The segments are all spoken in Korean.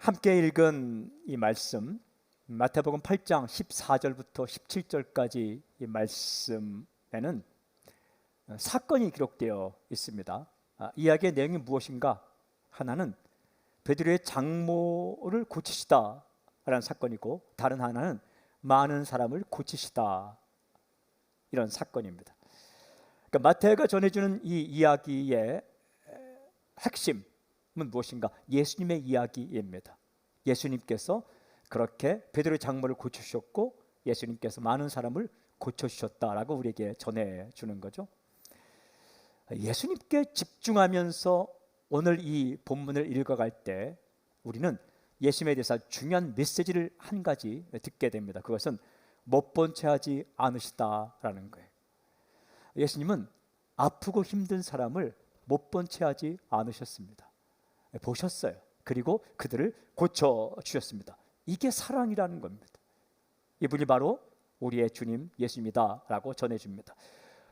함께 읽은 이 말씀, 마태복음 8장 14절부터 17절까지 이 말씀에는 사건이 기록되어 있습니다. 이야기의 내용이 무엇인가? 하나는 베드로의 장모를 고치시다 라는 사건이고, 다른 하나는 많은 사람을 고치시다, 이런 사건입니다. 그러니까 마태가 전해주는 이 이야기의 핵심은 무엇인가? 예수님의 이야기입니다. 예수님께서 그렇게 베드로의 장모를 고쳐주셨고, 예수님께서 많은 사람을 고쳐주셨다라고 우리에게 전해주는 거죠. 예수님께 집중하면서 오늘 이 본문을 읽어갈 때 우리는 예수님에 대해서 중요한 메시지를 한 가지 듣게 됩니다. 그것은 못 본 채 하지 않으시다라는 거예요. 예수님은 아프고 힘든 사람을 못 본 채 하지 않으셨습니다. 보셨어요. 그리고 그들을 고쳐주셨습니다. 이게 사랑이라는 겁니다. 이분이 바로 우리의 주님 예수입니다 라고 전해줍니다.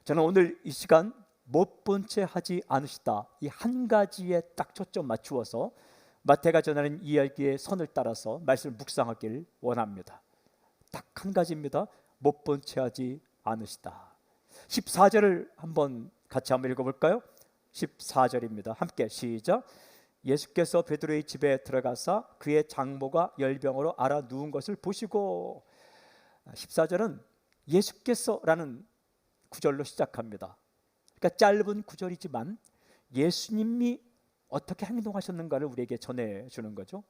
저는 오늘 이 시간 못 본 채 하지 않으시다, 이 한 가지에 딱 초점 맞추어서 마태가 전하는 이야기의 선을 따라서 말씀을 묵상하길 원합니다. 딱 한 가지입니다. 못 본 채 하지 않으시다. 14절을 같이 한번 읽어볼까요? 14절입니다. 함께 시작. 예수께서 베드로의 집에 들어가사 그의 장모가 열병으로 앓아 누운 것을 보시고. 14절은 예수께서라는 구절로 시작합니다. 그러니까 짧은 구절이지만 예수님이 어떻게 행동하셨는가를 우리에게 전해주는 거죠.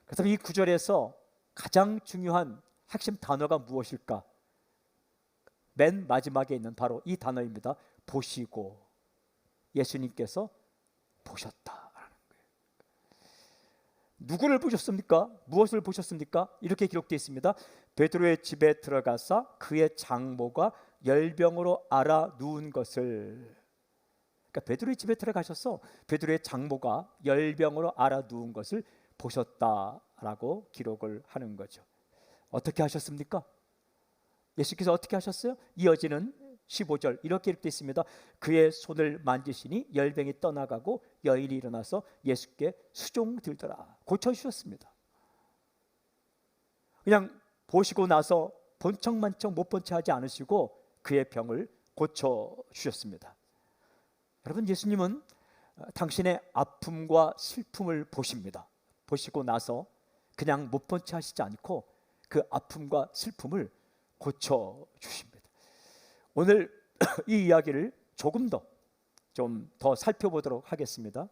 그래서 이 구절에서 가장 중요한 핵심 단어가 무엇일까? 맨 마지막에 있는 바로 이 단어입니다. 보시고. 예수님께서 보셨다라는 거예요. 누구를 보셨습니까? 무엇을 보셨습니까? 이렇게 기록되어 있습니다. 베드로의 집에 들어가사 그의 장모가 열병으로 앓아 누운 것을. 그러니까 베드로의 집에 들어가셔서 베드로의 장모가 열병으로 앓아 누운 것을 보셨다라고 기록을 하는 거죠. 어떻게 하셨습니까? 예수께서 어떻게 하셨어요? 이어지는 15절 이렇게 기록되어 있습니다. 그의 손을 만지시니 열병이 떠나가고 여인이 일어나서 예수께 수종들더라. 고쳐주셨습니다. 그냥 보시고 나서 본척만척 못 본 채 하지 않으시고 그의 병을 고쳐주셨습니다. 여러분, 예수님은 당신의 아픔과 슬픔을 보십니다. 보시고 나서 그냥 못 본 채 하시지 않고 그 아픔과 슬픔을 고쳐주십니다. 오늘 이 이야기를 조금 더 살펴보도록 하겠습니다.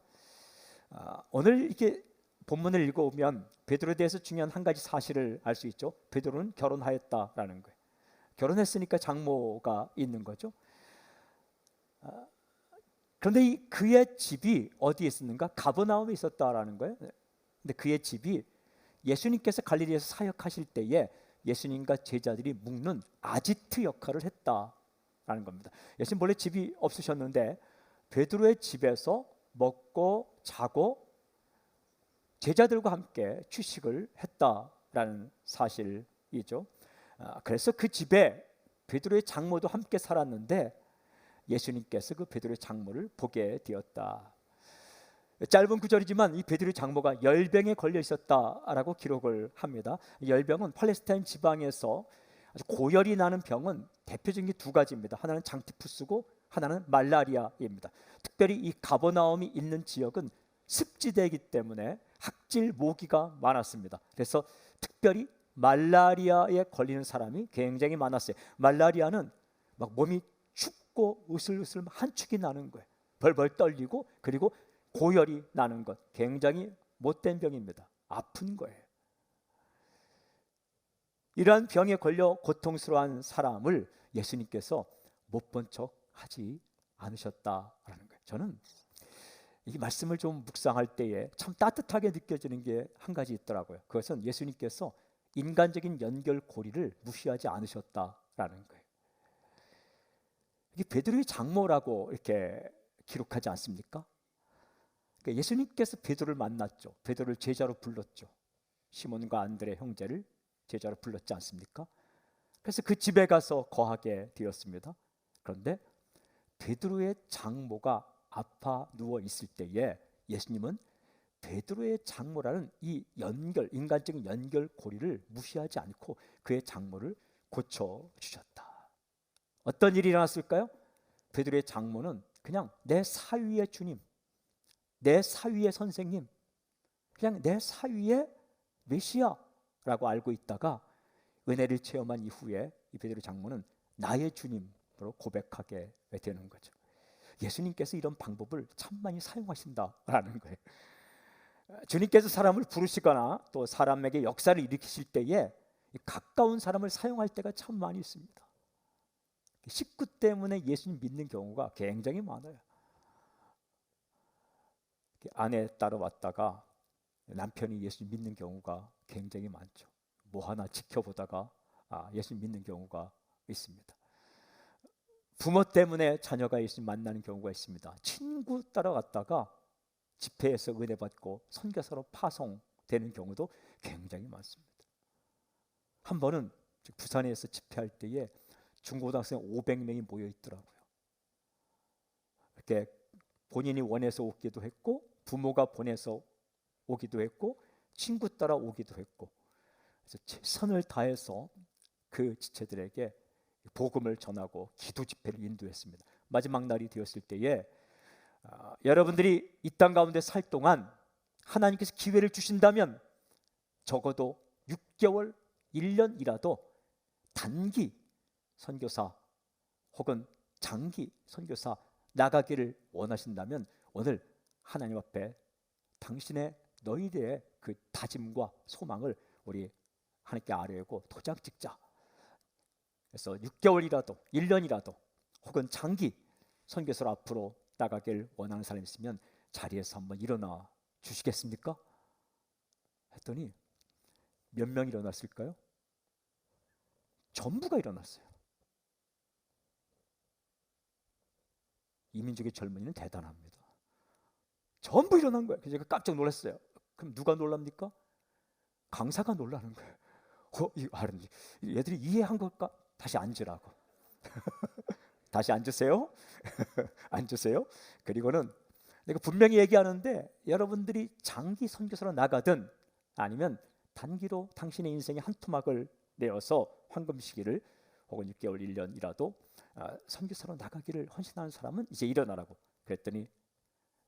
오늘 이렇게 본문을 읽어오면 베드로에 대해서 중요한 한 가지 사실을 알 수 있죠. 베드로는 결혼하였다라는 거예요. 결혼했으니까 장모가 있는 거죠. 그런데 그의 집이 어디에 있었는가? 가버나움에 있었다라는 거예요. 근데 그의 집이 예수님께서 갈릴리에서 사역하실 때에 예수님과 제자들이 묵는 아지트 역할을 했다라는 겁니다. 예수님 원래 집이 없으셨는데 베드로의 집에서 먹고 자고 제자들과 함께 휴식을 했다라는 사실이죠. 그래서 그 집에 베드로의 장모도 함께 살았는데 예수님께서 그 베드로의 장모를 보게 되었다. 짧은 구절이지만 이 베드로의 장모가 열병에 걸려 있었다라고 기록을 합니다. 열병은 팔레스타인 지방에서 아주 고열이 나는 병은 대표적인 게 두 가지입니다. 하나는 장티푸스고 하나는 말라리아입니다. 특별히 이 가버나움이 있는 지역은 습지대이기 때문에 학질 모기가 많았습니다. 그래서 특별히 말라리아에 걸리는 사람이 굉장히 많았어요. 말라리아는 막 몸이 춥고 으슬으슬 한축이 나는 거예요. 벌벌 떨리고, 그리고 고열이 나는 것, 굉장히 못된 병입니다. 아픈 거예요. 이러한 병에 걸려 고통스러워한 사람을 예수님께서 못 본 척 하지 않으셨다라는 거예요. 저는 이 말씀을 좀 묵상할 때에 참 따뜻하게 느껴지는 게 한 가지 있더라고요. 그것은 예수님께서 인간적인 연결고리를 무시하지 않으셨다라는 거예요. 이게 베드로의 장모라고 이렇게 기록하지 않습니까? 예수님께서 베드로를 만났죠. 베드로를 제자로 불렀죠. 시몬과 안드레 형제를 제자로 불렀지 않습니까? 그래서 그 집에 가서 거하게 되었습니다. 그런데 베드로의 장모가 아파 누워 있을 때에 예수님은 베드로의 장모라는 이 연결, 인간적인 연결고리를 무시하지 않고 그의 장모를 고쳐주셨다. 어떤 일이 일어났을까요? 베드로의 장모는 그냥 내 사위의 주님, 내 사위의 선생님, 그냥 내 사위의 메시아라고 알고 있다가 은혜를 체험한 이후에 이 베드로 장모는 나의 주님으로 고백하게 되는 거죠. 예수님께서 이런 방법을 참 많이 사용하신다라는 거예요. 주님께서 사람을 부르시거나 또 사람에게 역사를 일으키실 때에 가까운 사람을 사용할 때가 참 많이 있습니다. 식구 때문에 예수님 믿는 경우가 굉장히 많아요. 아내 따라왔다가 남편이 예수님 믿는 경우가 굉장히 많죠. 뭐 하나 지켜보다가 예수님 믿는 경우가 있습니다. 부모 때문에 자녀가 예수님 만나는 경우가 있습니다. 친구 따라갔다가 집회에서 은혜 받고 선교사로 파송되는 경우도 굉장히 많습니다. 한 번은 부산에서 집회할 때에 중고등학생 500명이 모여 있더라고요. 이렇게 본인이 원해서 오기도 했고 부모가 보내서 오기도 했고 친구 따라 오기도 했고, 그래서 최선을 다해서 그 지체들에게 복음을 전하고 기도 집회를 인도했습니다. 마지막 날이 되었을 때에 여러분들이 이 땅 가운데 살 동안 하나님께서 기회를 주신다면 적어도 6개월, 1년이라도 단기 선교사 혹은 장기 선교사 나가기를 원하신다면 오늘 하나님 앞에 당신의 너희들의 그 다짐과 소망을 우리 하나님께 아뢰고 도장 찍자. 그래서 6개월이라도 1년이라도 혹은 장기 선교사로 앞으로 나가길 원하는 사람이 있으면 자리에서 한번 일어나 주시겠습니까? 했더니 몇 명 일어났을까요? 전부가 일어났어요. 이민족의 젊은이는 대단합니다. 전부 일어난 거예요. 그래서 제가 깜짝 놀랐어요. 그럼 누가 놀랍니까? 강사가 놀라는 거예요. 얘들이 이해한 걸까? 다시 앉으라고. 다시 앉으세요. 앉으세요. 그리고는 내가 분명히 얘기하는데 여러분들이 장기 선교사로 나가든 아니면 단기로 당신의 인생의 한 토막을 내어서 황금 시기를 혹은 6개월 1년이라도 선교사로 나가기를 헌신하는 사람은 이제 일어나라고 그랬더니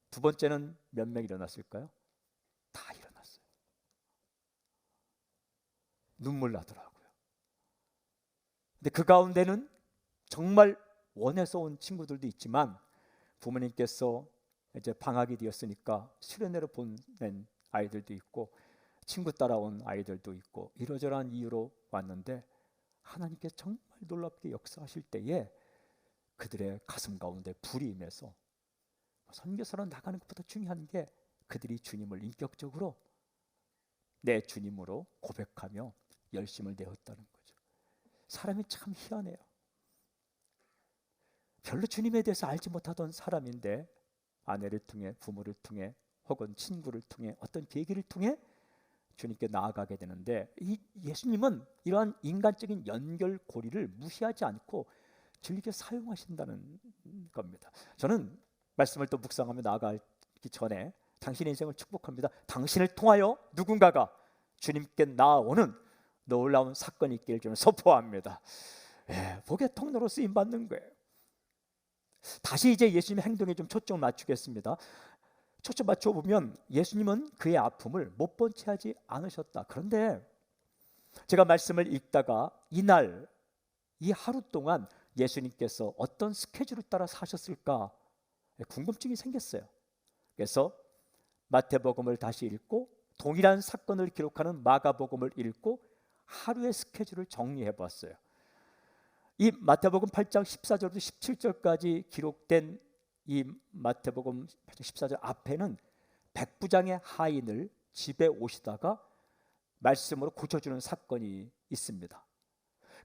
두 번째는 몇 명 일어났을까요? 다 일어났어요. 눈물 나더라고요. 근데 그 가운데는 정말 원해서 온 친구들도 있지만 부모님께서 이제 방학이 되었으니까 수련회로 보낸 아이들도 있고 친구 따라온 아이들도 있고 이러저러한 이유로 왔는데 하나님께서 정말 놀랍게 역사하실 때에 그들의 가슴 가운데 불이 임해서 선교사로 나가는 것보다 중요한 게 그들이 주님을 인격적으로 내 주님으로 고백하며 열심을 내었다는 거죠. 사람이 참 희한해요. 별로 주님에 대해서 알지 못하던 사람인데 아내를 통해 부모를 통해 혹은 친구를 통해 어떤 계기를 통해 주님께 나아가게 되는데 이 예수님은 이러한 인간적인 연결고리를 무시하지 않고 즐겁게 사용하신다는 겁니다. 저는 말씀을 또 묵상하며 나아가기 전에 당신의 인생을 축복합니다. 당신을 통하여 누군가가 주님께 나아오는 놀라운 사건이 있기를 저는 선포합니다. 복의 통로로 쓰임받는 거예요. 다시 이제 예수님의 행동에 좀 초점을 맞추겠습니다. 초점 맞춰보면 예수님은 그의 아픔을 못 본 채 하지 않으셨다. 그런데 제가 말씀을 읽다가 이날 이 하루 동안 예수님께서 어떤 스케줄을 따라 사셨을까 궁금증이 생겼어요. 그래서 마태복음을 다시 읽고 동일한 사건을 기록하는 마가복음을 읽고 하루의 스케줄을 정리해 봤어요. 이 마태복음 8장 14절부터 17절까지 기록된 이 마태복음 8장 14절 앞에는 백부장의 하인을 집에 오시다가 말씀으로 고쳐주는 사건이 있습니다.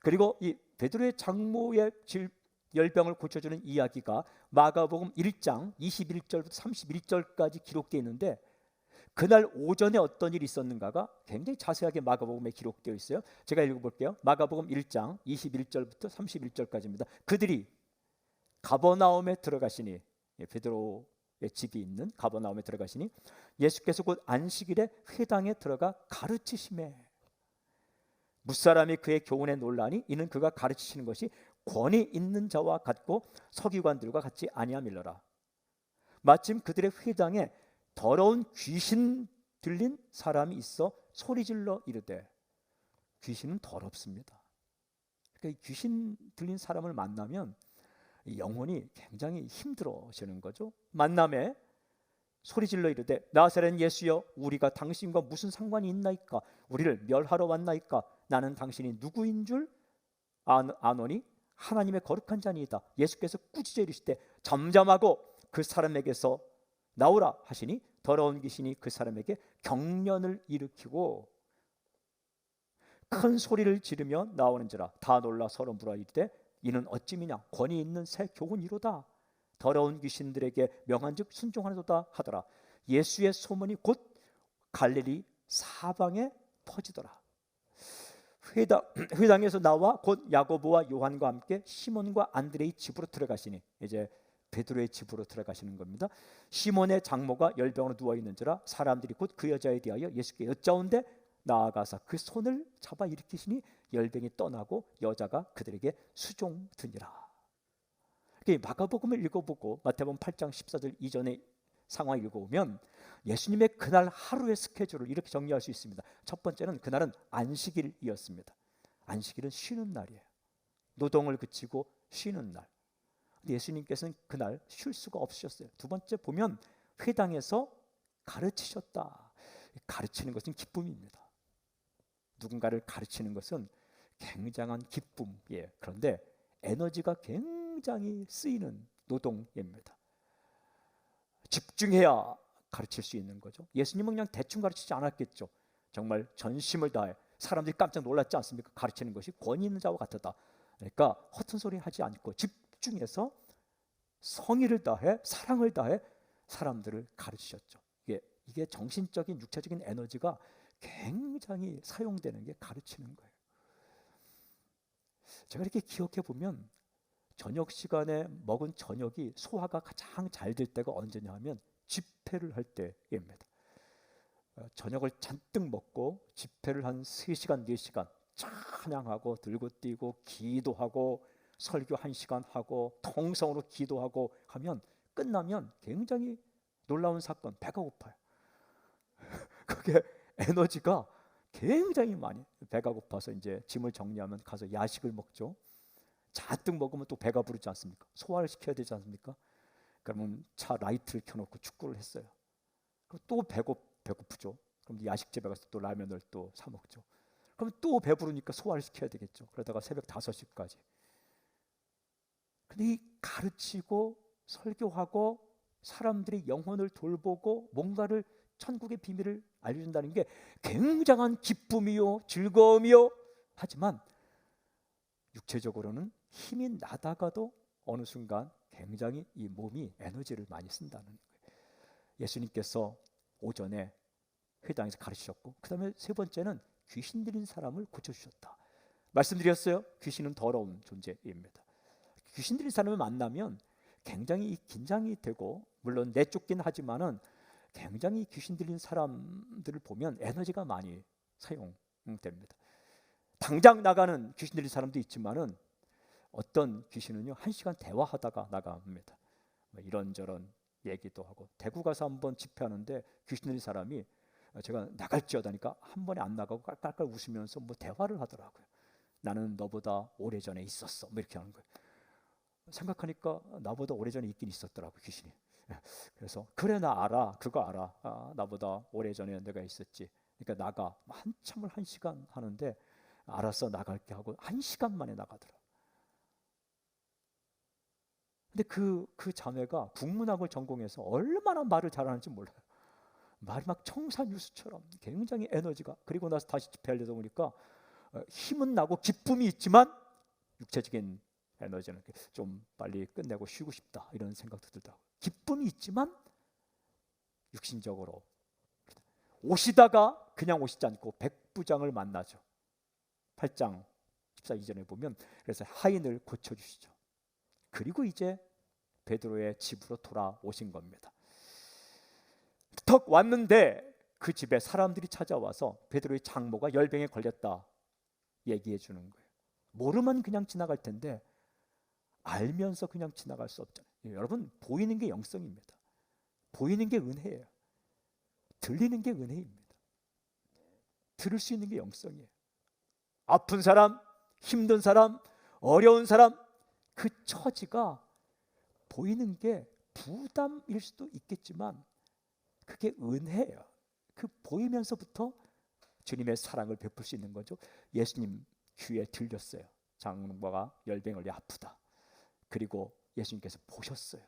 그리고 이 베드로의 장모의 열병을 고쳐주는 이야기가 마가복음 1장 21절부터 31절까지 기록되어 있는데 그날 오전에 어떤 일이 있었는가가 굉장히 자세하게 마가복음에 기록되어 있어요. 제가 읽어볼게요. 마가복음 1장 21절부터 31절까지입니다. 그들이 가버나움에 들어가시니 베드로의 집이 있는 가버나움에 들어가시니 예수께서 곧 안식일에 회당에 들어가 가르치심에 무사람이 그의 교훈에 놀라니 이는 그가 가르치시는 것이 권위 있는 자와 같고 서기관들과 같지 아니함일러라. 마침 그들의 회당에 더러운 귀신 들린 사람이 있어 소리질러 이르되, 귀신은 더럽습니다. 그러니까 귀신 들린 사람을 만나면 영혼이 굉장히 힘들어지는 거죠. 만남에 소리질러 이르되, 나사렛 예수여, 우리가 당신과 무슨 상관이 있나이까? 우리를 멸하러 왔나이까? 나는 당신이 누구인 줄 아노니 하나님의 거룩한 자니이다. 예수께서 꾸짖어 이르시되, 잠잠하고 그 사람에게서 나오라 하시니 더러운 귀신이 그 사람에게 경련을 일으키고 큰 소리를 지르며 나오는지라. 다 놀라 서로 물어 이르되, 이는 어찌미냐? 권위 있는 새 교훈이로다. 더러운 귀신들에게 명한즉 순종하노다 하더라. 예수의 소문이 곧 갈릴리 사방에 퍼지더라. 회당에서 나와 곧 야고보와 요한과 함께 시몬과 안드레의 집으로 들어가시니, 이제 베드로의 집으로 들어가시는 겁니다. 시몬의 장모가 열병으로 누워 있는지라 사람들이 곧 그 여자에 대하여 예수께 여짜온데 나아가서 그 손을 잡아 일으키시니 열병이 떠나고 여자가 그들에게 수종드니라. 마가복음을 읽어보고 마태복음 8장 14절 이전의 상황을 읽어보면 예수님의 그날 하루의 스케줄을 이렇게 정리할 수 있습니다. 첫 번째는 그날은 안식일이었습니다. 안식일은 쉬는 날이에요. 노동을 그치고 쉬는 날. 예수님께서는 그날 쉴 수가 없으셨어요. 두 번째 보면 회당에서 가르치셨다. 가르치는 것은 기쁨입니다. 누군가를 가르치는 것은 굉장한 기쁨이에요. 그런데 에너지가 굉장히 쓰이는 노동입니다. 집중해야 가르칠 수 있는 거죠. 예수님은 그냥 대충 가르치지 않았겠죠. 정말 전심을 다해. 사람들이 깜짝 놀랐지 않습니까? 가르치는 것이 권위 있는 자와 같았다. 그러니까 허튼 소리 하지 않고 집중해서 성의를 다해, 사랑을 다해 사람들을 가르치셨죠. 이게 정신적인 육체적인 에너지가 굉장히 사용되는 게 가르치는 거예요. 제가 이렇게 기억해 보면 저녁 시간에 먹은 저녁이 소화가 가장 잘 될 때가 언제냐 하면 집회를 할 때입니다. 저녁을 잔뜩 먹고 집회를 한 3시간, 4시간 찬양하고 들고 뛰고 기도하고 설교 1시간 하고 통성으로 기도하고 하면 끝나면 굉장히 놀라운 사건, 배가 고파요. 그게 에너지가 굉장히 많이, 배가 고파서 이제 짐을 정리하면 가서 야식을 먹죠. 잔뜩 먹으면 또 배가 부르지 않습니까? 소화를 시켜야 되지 않습니까? 그러면 차 라이트를 켜놓고 축구를 했어요. 그럼 또 배고프죠. 그럼 야식집에 가서 또 라면을 또 사 먹죠. 그럼 또 배부르니까 소화를 시켜야 되겠죠. 그러다가 새벽 5시까지. 근데 이 가르치고 설교하고 사람들이 영혼을 돌보고 뭔가를, 천국의 비밀을 알려준다는 게 굉장한 기쁨이요 즐거움이요, 하지만 육체적으로는 힘이 나다가도 어느 순간 굉장히 이 몸이 에너지를 많이 쓴다는 거예요. 예수님께서 오전에 회당에서 가르치셨고, 그 다음에 세 번째는 귀신 들린 사람을 고쳐주셨다. 말씀드렸어요. 귀신은 더러운 존재입니다. 귀신 들린 사람을 만나면 굉장히 긴장이 되고, 물론 내쫓긴 하지만은 굉장히 귀신 들린 사람들을 보면 에너지가 많이 사용됩니다. 당장 나가는 귀신 들린 사람도 있지만은 어떤 귀신은요 1시간 대화하다가 나갑니다. 이런저런 얘기도 하고, 대구 가서 한번 집회하는데 귀신 들린 사람이 제가 나갈지어다니까 한 번에 안 나가고 깔깔깔 웃으면서 뭐 대화를 하더라고요. 나는 너보다 오래전에 있었어, 뭐 이렇게 하는 거예요. 생각하니까 나보다 오래전에 있긴 있었더라고요, 귀신이. 그래서 그래, 나 알아, 그거 알아. 나보다 오래전에 내가 있었지. 그러니까 나가. 한참을 1시간 하는데 알았어, 나갈게 하고 1시간 만에 나가더라. 근데 그 자매가 국문학을 전공해서 얼마나 말을 잘하는지 몰라요. 말이 막 청산유수처럼 굉장히 에너지가. 그리고 나서 다시 집회하려다 보니까 힘은 나고 기쁨이 있지만 육체적인 에너지는 좀 빨리 끝내고 쉬고 싶다, 이런 생각도 들더라고요. 기쁨이 있지만 육신적으로 오시다가 그냥 오시지 않고 백부장을 만나죠. 8장 14이전에 보면 그래서 하인을 고쳐주시죠. 그리고 이제 베드로의 집으로 돌아오신 겁니다. 턱 왔는데 그 집에 사람들이 찾아와서 베드로의 장모가 열병에 걸렸다 얘기해 주는 거예요. 모르면 그냥 지나갈 텐데 알면서 그냥 지나갈 수 없잖아요. 여러분, 보이는 게 영성입니다. 보이는 게 은혜예요. 들리는 게 은혜입니다. 들을 수 있는 게 영성이에요. 아픈 사람, 힘든 사람, 어려운 사람, 그 처지가 보이는 게 부담일 수도 있겠지만 그게 은혜예요. 그 보이면서부터 주님의 사랑을 베풀 수 있는 거죠. 예수님 귀에 들렸어요. 장모가 열병을 아프다. 그리고 예수님께서 보셨어요.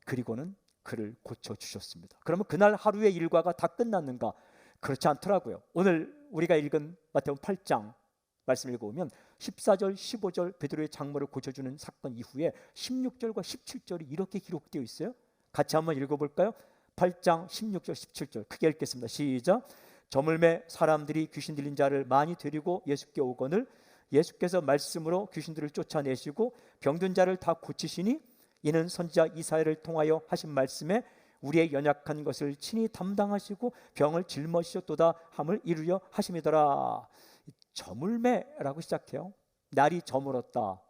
그리고는 그를 고쳐주셨습니다. 그러면 그날 하루의 일과가 다 끝났는가? 그렇지 않더라고요. 오늘 우리가 읽은 마태복음 8장 말씀을 읽어보면 14절, 15절 베드로의 장모를 고쳐주는 사건 이후에 16절과 17절이 이렇게 기록되어 있어요. 같이 한번 읽어볼까요? 8장 16절, 17절 크게 읽겠습니다. 시작. 저물매 사람들이 귀신 들린 자를 많이 데리고 예수께 오거늘 예수께서 말씀으로 귀신들을 쫓아내시고 병든 자를 다 고치시니 이는 선지자 이사야를 통하여 하신 말씀에 우리의 연약한 것을 친히 담당하시고 병을 짊어지셨도다 함을 이루려 하심이더라. 저물매라고 시작해요. 날이 저물었다.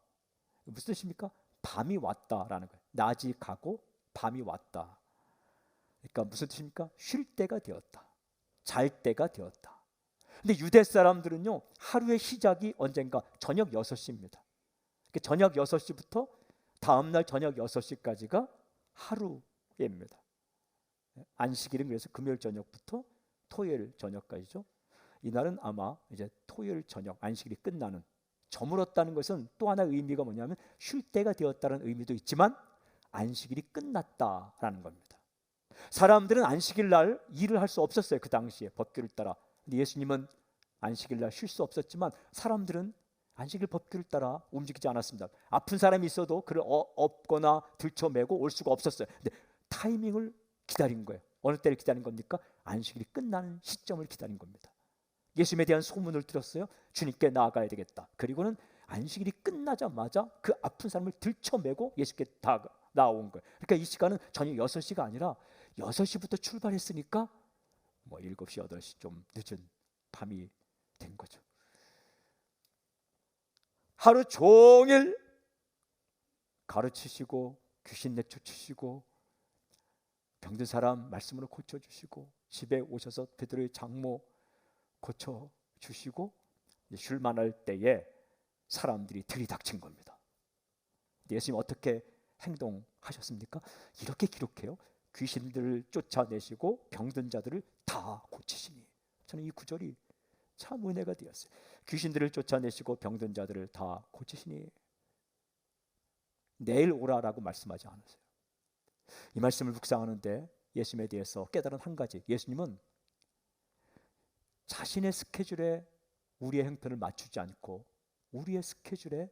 무슨 뜻입니까? 밤이 왔다라는 거예요. 낮이 가고 밤이 왔다. 그러니까 무슨 뜻입니까? 쉴 때가 되었다. 잘 때가 되었다. 근데 유대 사람들은요, 하루의 시작이 언젠가 저녁 6시입니다. 저녁 6시부터 다음날 저녁 6시까지가 하루입니다. 안식일은 그래서 금요일 저녁부터 토요일 저녁까지죠. 이날은 아마 이제 토요일 저녁 안식일이 끝나는, 저물었다는 것은 또 하나 의미가 뭐냐면 쉴 때가 되었다는 의미도 있지만 안식일이 끝났다라는 겁니다. 사람들은 안식일 날 일을 할 수 없었어요. 그 당시에 법규를 따라. 근데 예수님은 안식일 날 쉴 수 없었지만 사람들은 안식일 법규를 따라 움직이지 않았습니다. 아픈 사람이 있어도 그를 업거나 들쳐매고 올 수가 없었어요. 근데 타이밍을 기다린 거예요. 어느 때를 기다린 겁니까? 안식일이 끝나는 시점을 기다린 겁니다. 예수님에 대한 소문을 들었어요. 주님께 나아가야 되겠다. 그리고는 안식일이 끝나자마자 그 아픈 사람을 들쳐매고 예수께 나온 거예요. 그러니까 이 시간은 저녁 6시가 아니라 6시부터 출발했으니까 뭐 7시, 8시 좀 늦은 밤이 된 거죠. 하루 종일 가르치시고 귀신 내쫓으시고 병든 사람 말씀으로 고쳐주시고 집에 오셔서 베드로의 장모 고쳐주시고 쉴만할 때에 사람들이 들이닥친 겁니다. 예수님 어떻게 행동하셨습니까? 이렇게 기록해요. 귀신들을 쫓아내시고 병든 자들을 다 고치시니. 저는 이 구절이 참 은혜가 되었어요. 귀신들을 쫓아내시고 병든 자들을 다 고치시니 내일 오라라고 말씀하지 않으세요. 이 말씀을 묵상하는데 예수님에 대해서 깨달은 한 가지, 예수님은 자신의 스케줄에 우리의 형편을 맞추지 않고 우리의 스케줄에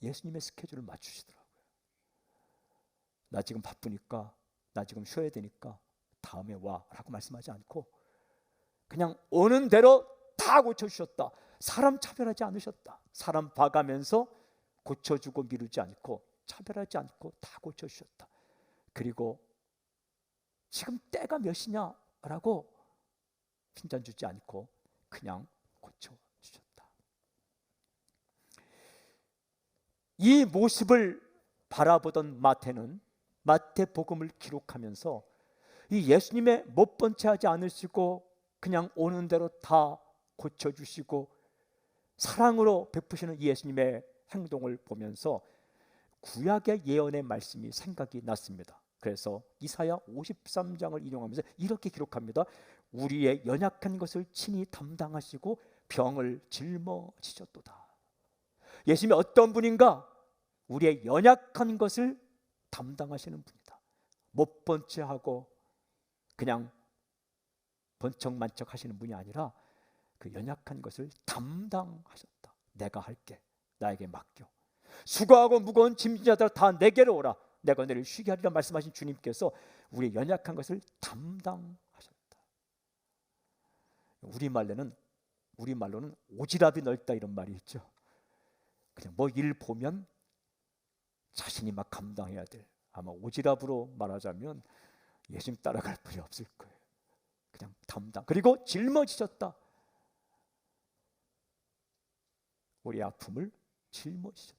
예수님의 스케줄을 맞추시더라고요. 나 지금 바쁘니까, 나 지금 쉬어야 되니까 다음에 와 라고 말씀하지 않고 그냥 오는 대로 다 고쳐주셨다. 사람 차별하지 않으셨다. 사람 봐가면서 고쳐주고 미루지 않고 차별하지 않고 다 고쳐주셨다. 그리고 지금 때가 몇이냐라고 핀잔 주지 않고 그냥 고쳐주셨다. 이 모습을 바라보던 마태는 마태복음을 기록하면서 이 예수님의 못 본 채 하지 않으시고 그냥 오는 대로 다 고쳐주시고 사랑으로 베푸시는 이 예수님의 행동을 보면서 구약의 예언의 말씀이 생각이 났습니다. 그래서 이사야 53장을 인용하면서 이렇게 기록합니다. 우리의 연약한 것을 친히 담당하시고 병을 짊어지셨도다. 예수님이 어떤 분인가? 우리의 연약한 것을 담당하시는 분이다. 못 본 채 하고 그냥 번쩍만쩍 하시는 분이 아니라 그 연약한 것을 담당하셨다. 내가 할게. 나에게 맡겨. 수고하고 무거운 짐진 자들 다 내게로 오라. 내가 너를 쉬게 하리라 말씀하신 주님께서 우리의 연약한 것을 담당하셨다. 우리말로는 오지랖이 넓다 이런 말이 있죠. 그냥 뭐 일 보면 자신이 막 감당해야 될, 아마 오지랖으로 말하자면 예수님 따라갈 분이 없을 거예요. 그냥 담당. 그리고 짊어지셨다. 우리의 아픔을 짊어지셨다.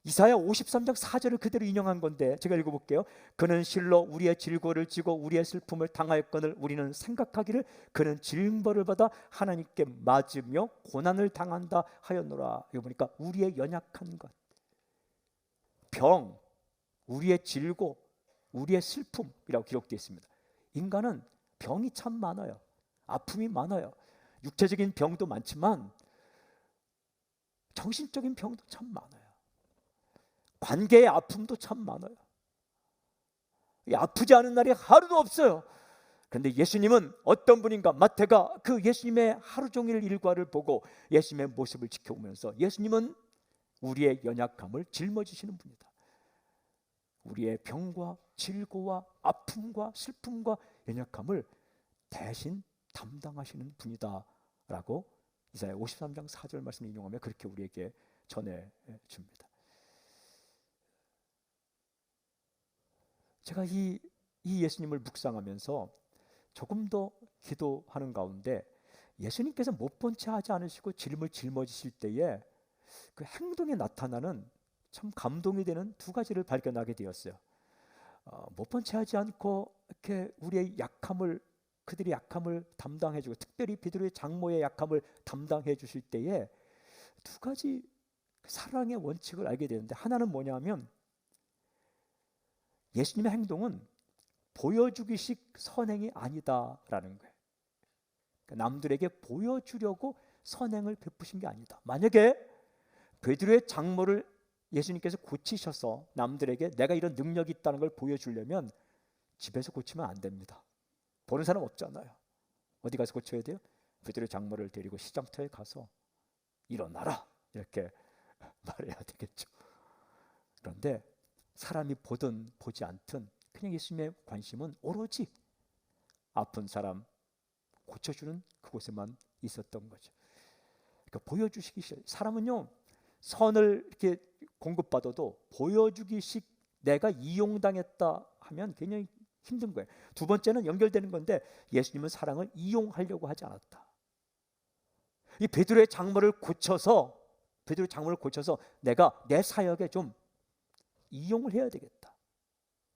이사야 53장 4절을 그대로 인용한 건데 제가 읽어볼게요. 그는 실로 우리의 질고를 지고 우리의 슬픔을 당하였거늘 우리는 생각하기를 그는 징벌을 받아 하나님께 맞으며 고난을 당한다 하였노라. 이거 보니까 우리의 연약한 것, 병, 우리의 질고, 우리의 슬픔이라고 기록되어 있습니다. 인간은 병이 참 많아요. 아픔이 많아요. 육체적인 병도 많지만 정신적인 병도 참 많아요. 관계의 아픔도 참 많아요. 아프지 않은 날이 하루도 없어요. 그런데 예수님은 어떤 분인가? 마태가 그 예수님의 하루 종일 일과를 보고 예수님의 모습을 지켜보면서 예수님은 우리의 연약함을 짊어지시는 분이다. 우리의 병과 질고와 아픔과 슬픔과 연약함을 대신 담당하시는 분이다 라고 이사야 53장 4절 말씀을 인용하며 그렇게 우리에게 전해줍니다. 제가 이 예수님을 묵상하면서 조금 더 기도하는 가운데 예수님께서 못 본 채 하지 않으시고 짐을 짊어지실 때에 그 행동에 나타나는 참 감동이 되는 두 가지를 발견하게 되었어요. 못 본 채 하지 않고 이렇게 우리의 약함을, 그들의 약함을 담당해주고 특별히 베드로의 장모의 약함을 담당해 주실 때에 두 가지 사랑의 원칙을 알게 되는데, 하나는 뭐냐면 예수님의 행동은 보여주기식 선행이 아니다라는 거예요. 그러니까 남들에게 보여주려고 선행을 베푸신 게 아니다. 만약에 베드로의 장모를 예수님께서 고치셔서 남들에게 내가 이런 능력이 있다는 걸 보여주려면 집에서 고치면 안 됩니다. 보는 사람 없잖아요. 어디 가서 고쳐야 돼요? 베드로의 장모를 데리고 시장터에 가서 일어나라 이렇게 말해야 되겠죠. 그런데 사람이 보든 보지 않든 그냥 예수님의 관심은 오로지 아픈 사람 고쳐주는 그곳에만 있었던 거죠. 그러니까 보여주시기 싫어요. 사람은요, 선을 이렇게 공급받아도 보여주기식 내가 이용당했다 하면 굉장히 힘든 거예요. 두 번째는 연결되는 건데, 예수님은 사랑을 이용하려고 하지 않았다. 이 베드로의 장모를 고쳐서 내가 내 사역에 좀 이용을 해야 되겠다.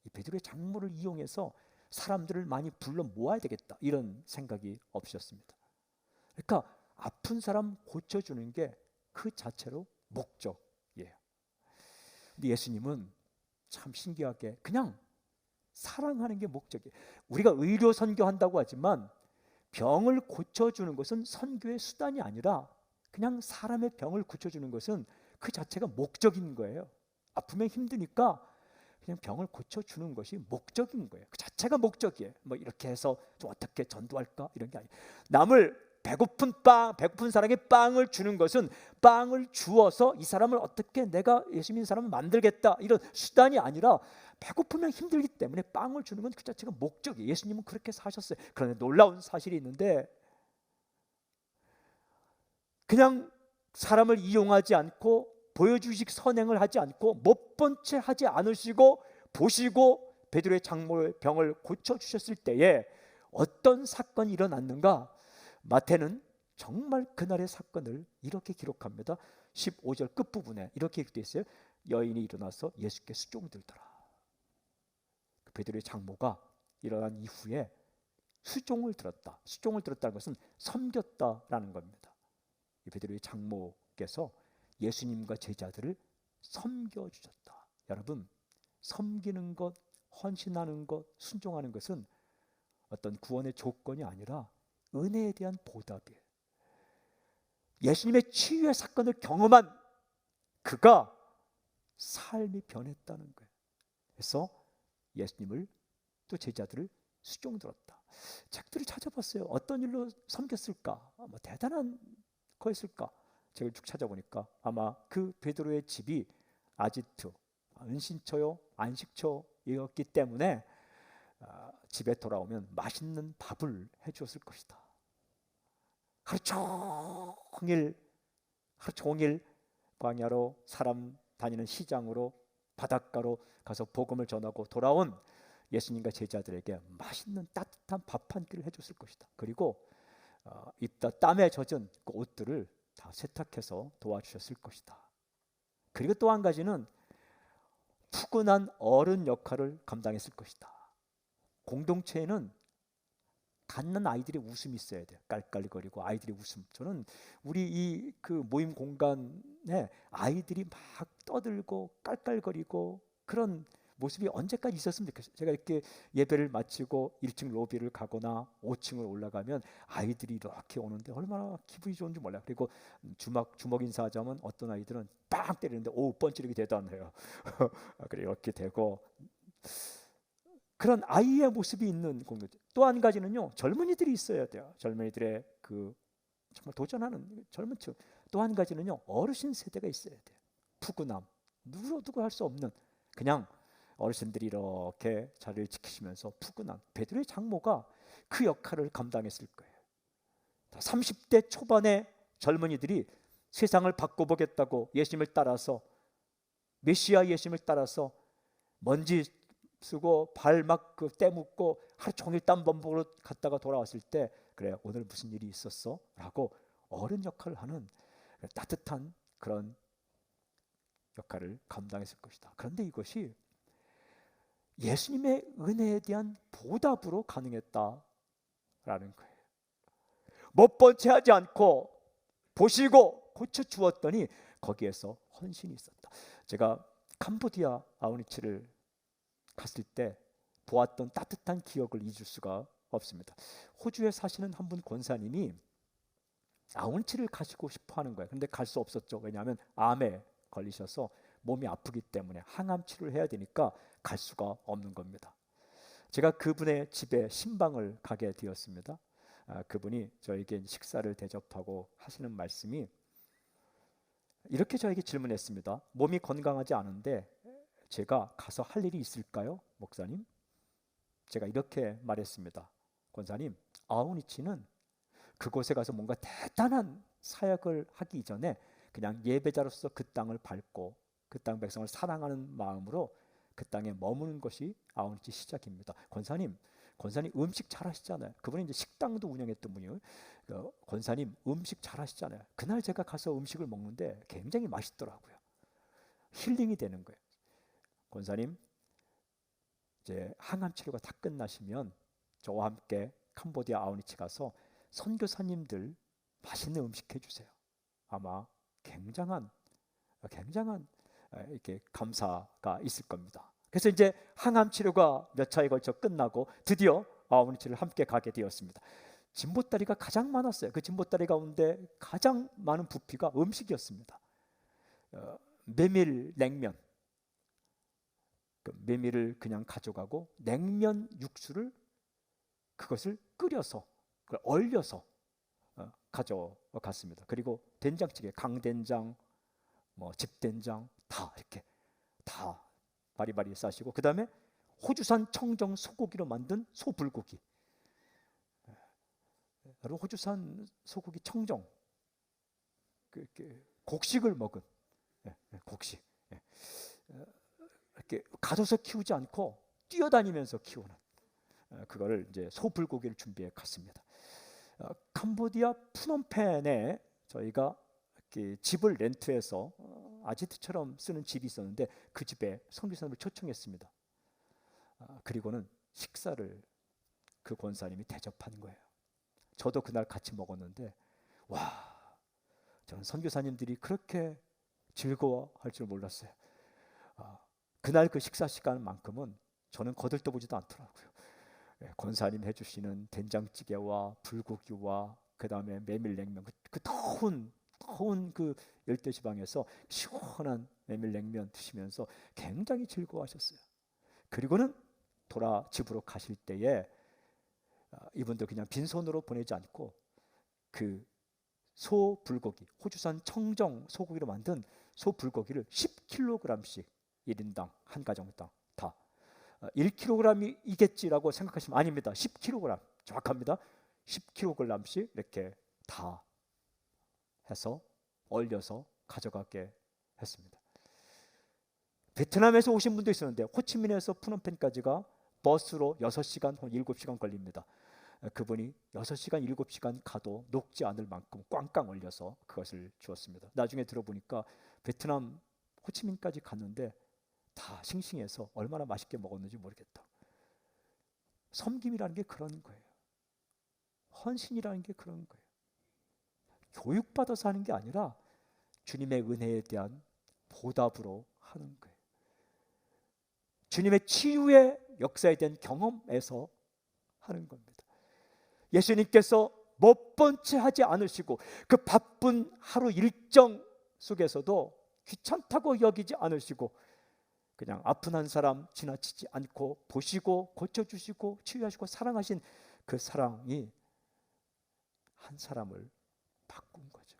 이 베드로의 장모를 이용해서 사람들을 많이 불러 모아야 되겠다, 이런 생각이 없으셨습니다. 그러니까 아픈 사람 고쳐주는 게 그 자체로 목적이에요. 근데 예수님은 참 신기하게 그냥 사랑하는 게 목적이에요. 우리가 의료 선교한다고 하지만 병을 고쳐주는 것은 선교의 수단이 아니라 그냥 사람의 병을 고쳐주는 것은 그 자체가 목적인 거예요. 아프면 힘드니까 그냥 병을 고쳐주는 것이 목적인 거예요. 그 자체가 목적이에요. 뭐 이렇게 해서 좀 어떻게 전도할까 이런 게 아니에요. 남을 배고픈 사람에게 빵을 주는 것은 빵을 주어서 이 사람을 어떻게 내가 예수 믿는 사람을 만들겠다 이런 수단이 아니라 배고프면 힘들기 때문에 빵을 주는 건 그 자체가 목적이에요. 예수님은 그렇게 사셨어요. 그런데 놀라운 사실이 있는데, 그냥 사람을 이용하지 않고 보여주식 선행을 하지 않고 못 본 채 하지 않으시고 보시고 베드로의 장모의 병을 고쳐주셨을 때에 어떤 사건이 일어났는가? 마태는 정말 그날의 사건을 이렇게 기록합니다. 15절 끝부분에 이렇게 기록되어 있어요. 여인이 일어나서 예수께 수종을 들더라. 베드로의 장모가 일어난 이후에 수종을 들었다. 수종을 들었다는 것은 섬겼다라는 겁니다. 베드로의 장모께서 예수님과 제자들을 섬겨주셨다. 여러분, 섬기는 것, 헌신하는 것, 순종하는 것은 어떤 구원의 조건이 아니라 은혜에 대한 보답이에요. 예수님의 치유의 사건을 경험한 그가 삶이 변했다는 거예요. 그래서 예수님을 또 제자들을 수종들었다. 책들을 찾아봤어요. 어떤 일로 섬겼을까? 대단한 거였을까? 책을 쭉 찾아보니까 아마 그 베드로의 집이 아지트, 은신처요, 안식처였기 때문에 집에 돌아오면 맛있는 밥을 해주었을 것이다. 하루 종일 광야로, 사람 다니는 시장으로 바닷가로 가서 복음을 전하고 돌아온 예수님과 제자들에게 맛있는 따뜻한 밥 한 끼를 해줬을 것이다. 그리고 입다 땀에 젖은 그 옷들을 다 세탁해서 도와주셨을 것이다. 그리고 또 한 가지는 푸근한 어른 역할을 감당했을 것이다. 공동체에는 갓난 아이들의 웃음이 있어야 돼요. 깔깔거리고 아이들의 웃음. 저는 우리 이 그 모임 공간에 아이들이 막 떠들고 깔깔거리고 그런 모습이 언제까지 있었으면 좋겠어요. 제가 이렇게 예배를 마치고 1층 로비를 가거나 5층을 올라가면 아이들이 이렇게 오는데 얼마나 기분이 좋은지 몰라요. 그리고 주먹 인사하자면 어떤 아이들은 빵 때리는데 오 뻔찌르게 대단해요. 그래 이렇게 되고 그런 아이의 모습이 있는 공동체. 또 한 가지는요, 젊은이들이 있어야 돼요. 젊은이들의 그 정말 도전하는 젊은 층. 또 한 가지는요, 어르신 세대가 있어야 돼요. 푸근함, 누구도 할 수 없는 그냥 어르신들이 이렇게 자리를 지키시면서 푸근함. 베드로의 장모가 그 역할을 감당했을 거예요. 30대 초반의 젊은이들이 세상을 바꿔보겠다고 예수님을 따라서 메시아 예수님을 따라서 먼지 쓰고 발 막 그 떼묻고 하루 종일 땀범벅으로 갔다가 돌아왔을 때 그래 오늘 무슨 일이 있었어? 라고 어른 역할을 하는 따뜻한 그런 역할을 감당했을 것이다. 그런데 이것이 예수님의 은혜에 대한 보답으로 가능했다라는 거예요. 못 본 채 하지 않고 보시고 고쳐주었더니 거기에서 헌신이 있었다. 제가 캄보디아 아우니치를 갔을 때 보았던 따뜻한 기억을 잊을 수가 없습니다. 호주에 사시는 한 분 권사님이 아우니치를 가시고 싶어 하는 거예요. 근데 갈 수 없었죠. 왜냐하면 암에 걸리셔서 몸이 아프기 때문에 항암 치료를 해야 되니까 갈 수가 없는 겁니다. 제가 그분의 집에 신방을 가게 되었습니다. 그분이 저에게 식사를 대접하고 하시는 말씀이 이렇게 저에게 질문했습니다. 몸이 건강하지 않은데 제가 가서 할 일이 있을까요? 목사님? 제가 이렇게 말했습니다. 권사님, 아우니치는 그곳에 가서 뭔가 대단한 사역을 하기 이전에 그냥 예배자로서 그 땅을 밟고 그 땅 백성을 사랑하는 마음으로 그 땅에 머무는 것이 아우니치 시작입니다. 권사님 음식 잘 하시잖아요. 그분이 이제 식당도 운영했던 분이에요. 권사님 음식 잘 하시잖아요. 그날 제가 가서 음식을 먹는데 굉장히 맛있더라고요. 힐링이 되는 거예요. 권사님 이제 항암 치료가 다 끝나시면 저와 함께 캄보디아 아우니치 가서 선교사님들 맛있는 음식 해주세요. 아마 굉장한 이렇게 감사가 있을 겁니다. 그래서 이제 항암 치료가 몇 차에 걸쳐 끝나고 드디어 아우니치를 함께 가게 되었습니다. 진보다리가 가장 많았어요. 그 진보다리 가운데 가장 많은 부피가 음식이었습니다. 메밀 냉면. 그 메밀을 그냥 가져가고 냉면 육수를 그것을 끓여서 그걸 얼려서 가져갔습니다. 그리고 된장찌개, 강된장, 뭐 집된장 다 이렇게 다 바리바리 싸시고 그 다음에 호주산 청정 소고기로 만든 소불고기. 여러분 호주산 소고기 청정 곡식을 먹은 곡식. 이렇게 가둬서 키우지 않고 뛰어다니면서 키우는 그거를 이제 소불고기를 준비해 갔습니다. 캄보디아 푸놈펜에 저희가 이렇게 집을 렌트해서 아지트처럼 쓰는 집이 있었는데 그 집에 선교사님을 초청했습니다. 그리고는 식사를 그 권사님이 대접한 거예요. 저도 그날 같이 먹었는데 와, 저는 선교사님들이 그렇게 즐거워할 줄 몰랐어요. 그날 그 식사 시간만큼은 저는 거들떠보지도 않더라고요. 권사님 해주시는 된장찌개와 불고기와 그 다음에 메밀냉면 그 더운 그 열대지방에서 시원한 메밀냉면 드시면서 굉장히 즐거워하셨어요. 그리고는 집으로 가실 때에 이분도 그냥 빈손으로 보내지 않고 그 소불고기, 호주산 청정 소고기로 만든 소불고기를 10kg씩 1인당 한 가정당 다 1kg이겠지라고 생각하시면 아닙니다. 10kg 정확합니다. 10kg씩 이렇게 다 해서 얼려서 가져가게 했습니다. 베트남에서 오신 분도 있었는데 호치민에서 푸놈펜까지가 버스로 6시간 혹은 7시간 걸립니다. 그분이 6시간 7시간 가도 녹지 않을 만큼 꽝꽝 얼려서 그것을 주었습니다. 나중에 들어보니까 베트남 호치민까지 갔는데 다 싱싱해서 얼마나 맛있게 먹었는지 모르겠다. 섬김이라는 게 그런 거예요. 헌신이라는 게 그런 거예요. 교육받아서 하는 게 아니라 주님의 은혜에 대한 보답으로 하는 거예요. 주님의 치유의 역사에 대한 경험에서 하는 겁니다. 예수님께서 몇 번째 하지 않으시고 그 바쁜 하루 일정 속에서도 귀찮다고 여기지 않으시고 그냥 아픈 한 사람 지나치지 않고 보시고 고쳐주시고 치유하시고 사랑하신 그 사랑이 한 사람을 바꾼 거죠.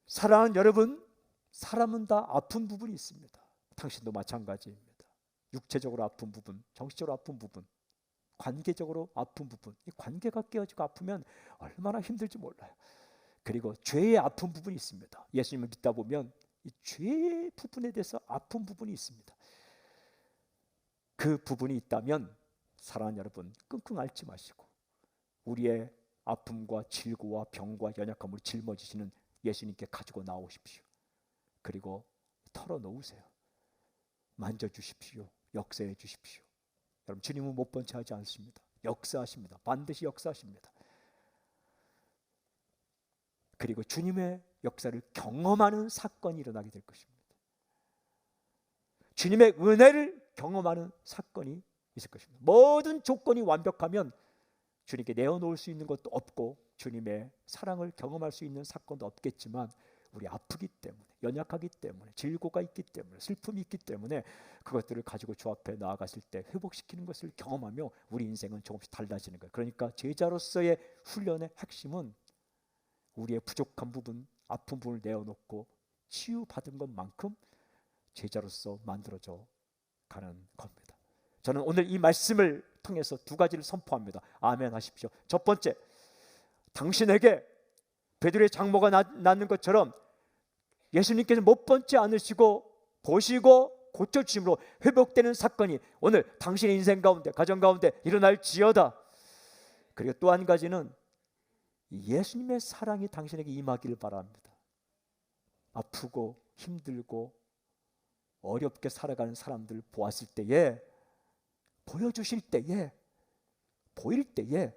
사랑하는 여러분, 사람은 다 아픈 부분이 있습니다. 당신도 마찬가지입니다. 육체적으로 아픈 부분, 정신적으로 아픈 부분, 관계적으로 아픈 부분. 이 관계가 깨어지고 아프면 얼마나 힘들지 몰라요. 그리고 죄의 아픈 부분이 있습니다. 예수님을 믿다 보면 이 죄의 부분에 대해서 아픈 부분이 있습니다. 그 부분이 있다면 사랑하는 여러분, 끙끙 앓지 마시고 우리의 아픔과 질고와 병과 연약함을 짊어지시는 예수님께 가지고 나오십시오. 그리고 털어놓으세요. 만져주십시오. 역사해 주십시오. 여러분, 주님은 못 본 채 하지 않습니다. 역사하십니다. 반드시 역사하십니다. 그리고 주님의 역사를 경험하는 사건이 일어나게 될 것입니다. 주님의 은혜를 경험하는 사건이 있을 것입니다. 모든 조건이 완벽하면 주님께 내어놓을 수 있는 것도 없고 주님의 사랑을 경험할 수 있는 사건도 없겠지만 우리 아프기 때문에, 연약하기 때문에, 질고가 있기 때문에, 슬픔이 있기 때문에 그것들을 가지고 주 앞에 나아갔을 때 회복시키는 것을 경험하며 우리 인생은 조금씩 달라지는 거예요. 그러니까 제자로서의 훈련의 핵심은 우리의 부족한 부분, 아픈 부분을 내어놓고 치유받은 것만큼 제자로서 만들어져 가는 겁니다. 저는 오늘 이 말씀을 통해서 두 가지를 선포합니다. 아멘 하십시오. 첫 번째, 당신에게 베드로의 장모가 낳는 것처럼 예수님께서 못 번지 않으시고 보시고 고쳐주심으로 회복되는 사건이 오늘 당신의 인생 가운데, 가정 가운데 일어날지어다. 그리고 또 한 가지는 예수님의 사랑이 당신에게 임하기를 바랍니다. 아프고 힘들고 어렵게 살아가는 사람들 보았을 때에, 보여주실 때에, 보일 때에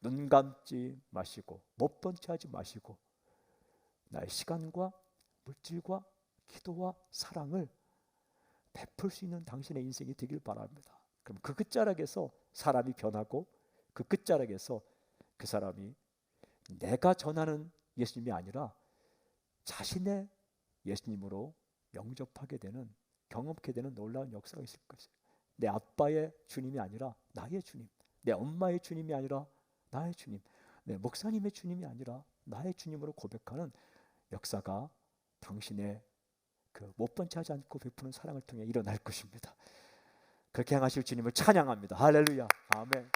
눈 감지 마시고 못 본 채 하지 마시고 나의 시간과 물질과 기도와 사랑을 베풀 수 있는 당신의 인생이 되길 바랍니다. 그럼 그 끝자락에서 사람이 변하고 그 끝자락에서 그 사람이 내가 전하는 예수님이 아니라 자신의 예수님으로 영접하게 되는, 경험하게 되는 놀라운 역사가 있을 것이에요. 내 아빠의 주님이 아니라 나의 주님, 내 엄마의 주님이 아니라 나의 주님, 내 목사님의 주님이 아니라 나의 주님으로 고백하는 역사가 당신의 그 못 본 채 하지 않고 베푸는 사랑을 통해 일어날 것입니다. 그렇게 행하실 주님을 찬양합니다. 할렐루야. 아멘.